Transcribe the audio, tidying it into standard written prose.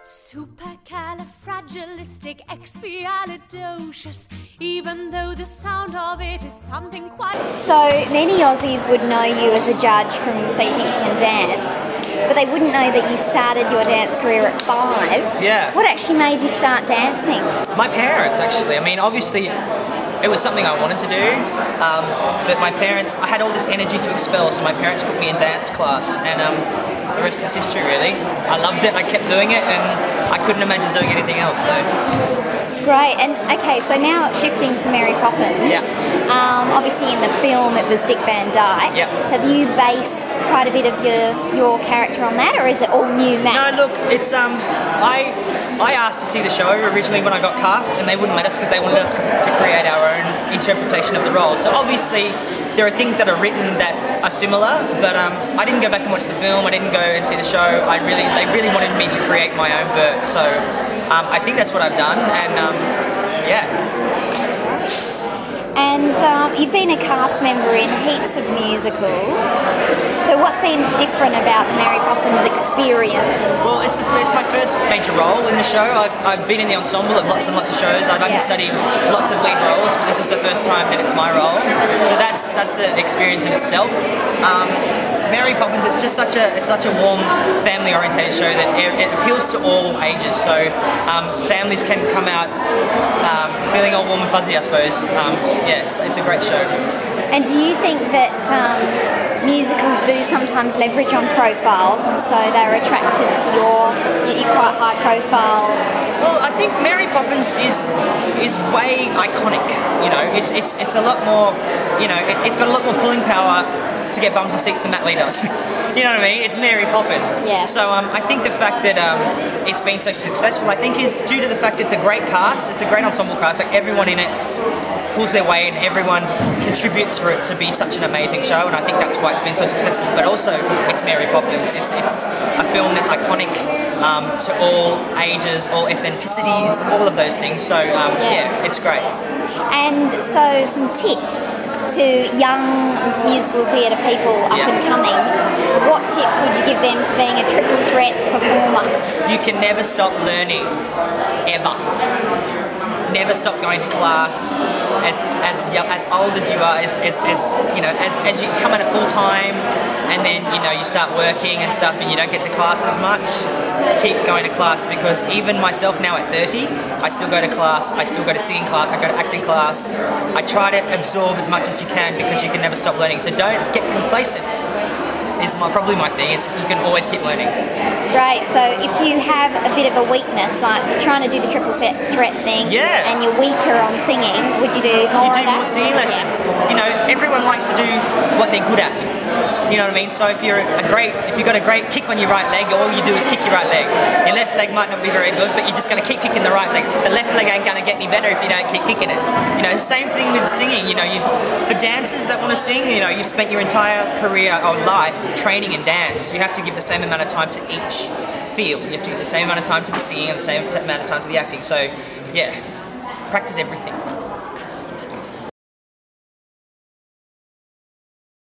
Supercalifragilisticexpialidocious, even though the sound of it is something quite... So many Aussies would know you as a judge from So You Think You Can Dance, but they wouldn't know that you started your dance career at 5. Yeah. What actually made you start dancing? My parents, actually. I mean, obviously, it was something I wanted to do, but my parents, I had all this energy to expel, so my parents put me in dance class, and the rest is history, really. I loved it, I kept doing it, and I couldn't imagine doing anything else, so... Great, and okay, so now shifting to Mary Poppins. Yeah. Obviously in the film it was Dick Van Dyke. Yeah. Have you based quite a bit of your character on that, or is it all new now? No, look, it's I asked to see the show originally when I got cast, and they wouldn't let us because they wanted us to create our own interpretation of the role. So obviously there are things that are written that are similar, but I didn't go back and watch the film. I didn't go and see the show. They really wanted me to create my own Bert. So I think that's what I've done, and yeah. And you've been a cast member in heaps of musicals. So what's been different about the Mary Poppins experience? Well, it's my first major role in the show. I've been in the ensemble of lots and lots of shows. I've understudied lots of lead roles, but this is the first time that it's my role. So that's an experience in itself. Mary Poppins, it's such a warm, family-orientated show that it appeals to all ages. So families can come out feeling all warm and fuzzy, I suppose. Yeah, it's a great show. And do you think that musicals do sometimes leverage on profiles, and so they're attracted to your quite high profile? Well, I think Mary Poppins is way iconic. You know, it's a lot more. You know, it's got a lot more pulling power to get bums and seats than Matt Lee does. You know what I mean? It's Mary Poppins. Yeah. So I think the fact that it's been so successful, I think, is due to the fact it's a great cast. It's a great ensemble cast. Like, everyone in it pulls their weight, and everyone contributes for it to be such an amazing show. And I think that's why it's been so successful. But also, it's Mary Poppins. It's a film that's iconic to all ages, all ethnicities, all of those things. So yeah, it's great. And so, some tips to young musical theatre people up and coming. What tips would you give them to being a triple threat performer? You can never stop learning, ever. Never stop going to class. As old as you are, as you come at it full time, and then you start working and stuff, and you don't get to class as much. Keep going to class, because even myself now at 30, I still go to class. I still go to singing class. I go to acting class. I try to absorb as much as you can, because you can never stop learning. So don't get complacent. Is probably my thing. Is you can always keep learning. Right. So if you have a bit of a weakness, like trying to do the triple threat thing, and you're weaker on singing, would you do more? You do more singing lessons. Everyone likes to do what they're good at. You know what I mean? So if you've got a great kick on your right leg, all you do is kick your right leg. Your left leg might not be very good, but you're just going to keep kicking the right leg. The left leg ain't going to get any better if you don't keep kicking it. Same thing with singing. For dancers that want to sing, you've spent your entire career or life training in dance. You have to give the same amount of time to each field. You have to give the same amount of time to the singing and the same amount of time to the acting. So, yeah, practice everything.